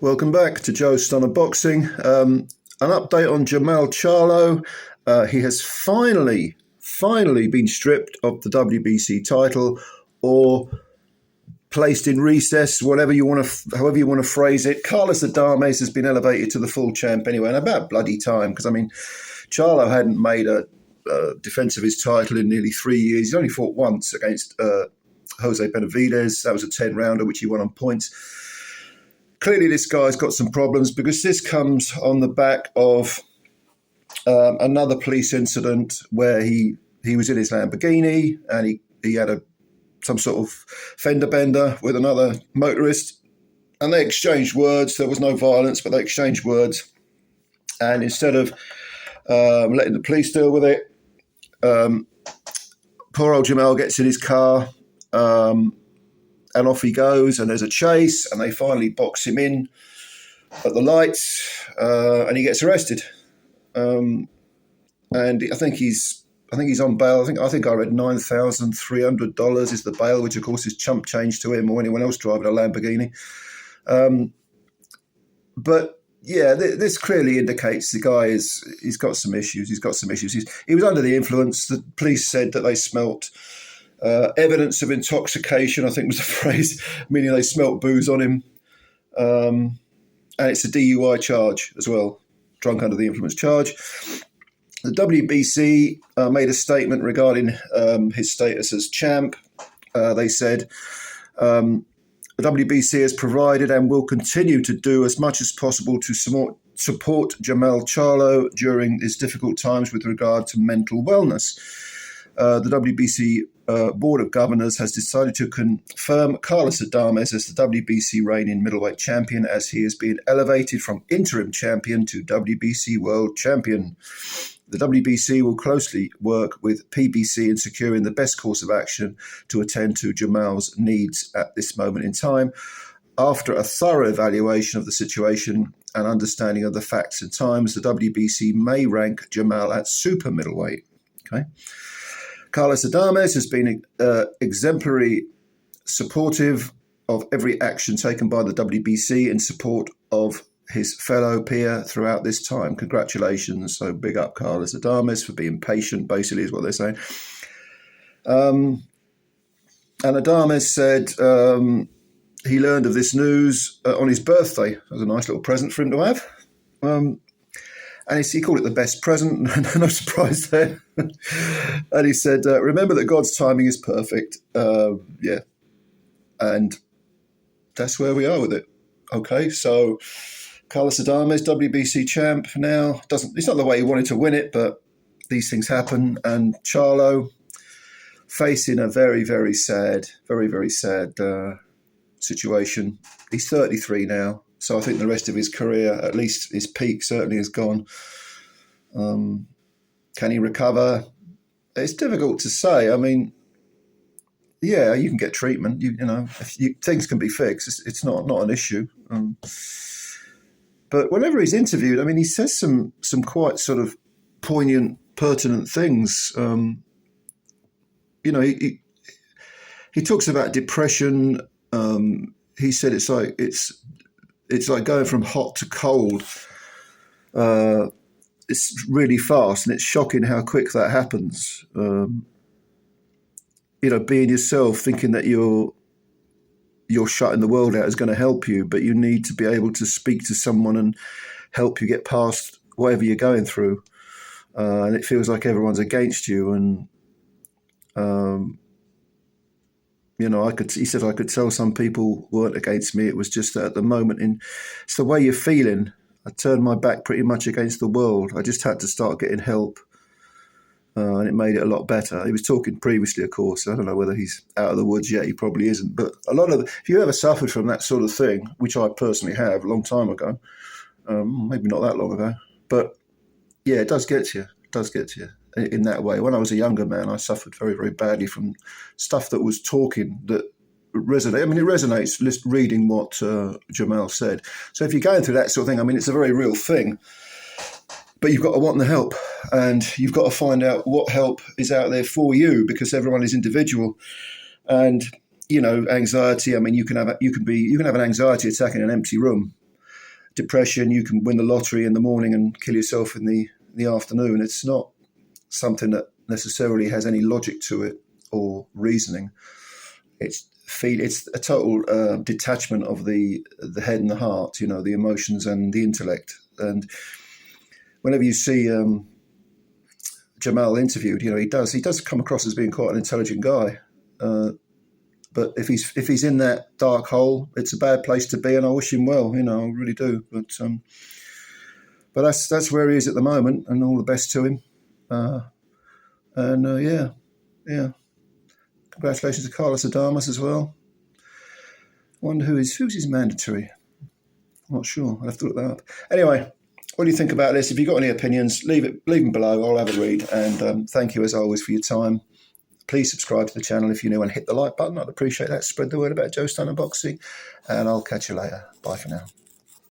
Welcome back to Joe Stunner Boxing. An update on Jermall Charlo. He has finally been stripped of the WBC title, or placed in recess, however you want to phrase it. Carlos Adames has been elevated to the full champ anyway, and about bloody time, because Charlo hadn't made a defence of his title in nearly 3 years. He's only fought once against Jose Benavidez. That was a 10-rounder, which he won on points. Clearly, this guy's got some problems, because this comes on the back of another police incident where he was in his Lamborghini and he had some sort of fender bender with another motorist, and they exchanged words. There was no violence, but they exchanged words. And instead of letting the police deal with it, poor old Jermall gets in his car, and off he goes, and there's a chase, and they finally box him in at the lights, and he gets arrested. And I think he's on bail. I think I read $9,300 is the bail, which of course is chump change to him or anyone else driving a Lamborghini. But yeah, this clearly indicates the guy he's got some issues. He was under the influence. The police said that they smelt evidence of intoxication, I think was the phrase, meaning they smelt booze on him. And it's a DUI charge as well, drunk under the influence charge. The WBC made a statement regarding his status as champ. They said, the WBC has provided and will continue to do as much as possible to support Jermall Charlo during these difficult times with regard to mental wellness. The WBC Board of Governors has decided to confirm Carlos Adames as the WBC reigning middleweight champion, as he has been elevated from interim champion to WBC world champion. The WBC will closely work with PBC in securing the best course of action to attend to Jermall's needs at this moment in time. After a thorough evaluation of the situation and understanding of the facts and times, the WBC may rank Jermall at super middleweight. Okay. Carlos Adames has been exemplary supportive of every action taken by the WBC in support of his fellow peer throughout this time. Congratulations. So big up Carlos Adames for being patient, basically, is what they're saying. And Adames said he learned of this news on his birthday. It was a nice little present for him to have. And he called it the best present. No surprise there. And he said, remember that God's timing is perfect. Yeah. And that's where we are with it. Okay, so Carlos Adames, WBC champ now. It's not the way he wanted to win it, but these things happen. And Charlo facing a very, very sad situation. He's 33 now. So I think the rest of his career, at least his peak, certainly is gone. Can he recover? It's difficult to say. I mean, yeah, you can get treatment. Things can be fixed. It's not an issue. But whenever he's interviewed, I mean, he says some quite sort of poignant, pertinent things. He talks about depression. He said it's like going from hot to cold. It's really fast, and it's shocking how quick that happens. Being yourself, thinking that you're shutting the world out is going to help you, but you need to be able to speak to someone and help you get past whatever you're going through. And it feels like everyone's against you. And he said I could tell some people weren't against me. It was just that at the moment, it's the way you're feeling. I turned my back pretty much against the world. I just had to start getting help, and it made it a lot better. He was talking previously, of course. I don't know whether he's out of the woods yet. He probably isn't. But if you ever suffered from that sort of thing, which I personally have a long time ago, maybe not that long ago, but yeah, it does get to you. It does get to you in that way. When I was a younger man, I suffered very, very badly from stuff that was talking that resonate. I mean, it resonates just reading what Jermall said. So if you're going through that sort of thing, I mean, it's a very real thing. But you've got to want the help, and you've got to find out what help is out there for you, because everyone is individual. And anxiety. I mean, you can have an anxiety attack in an empty room, depression, you can win the lottery in the morning and kill yourself in the afternoon. It's not something that necessarily has any logic to it or reasoning. It's a total detachment of the head and the heart, the emotions and the intellect. And whenever you see Jermall interviewed, he does come across as being quite an intelligent guy. But if he's in that dark hole, it's a bad place to be, and I wish him well. I really do. But that's where he is at the moment, and all the best to him. Yeah. Congratulations to Carlos Adames as well. I wonder who's his mandatory. I'm not sure. I'll have to look that up. Anyway, what do you think about this? If you've got any opinions, leave them below. I'll have a read. And thank you as always for your time. Please subscribe to the channel if you're new and hit the like button. I'd appreciate that. Spread the word about Joe Stunner Boxing. And I'll catch you later. Bye for now.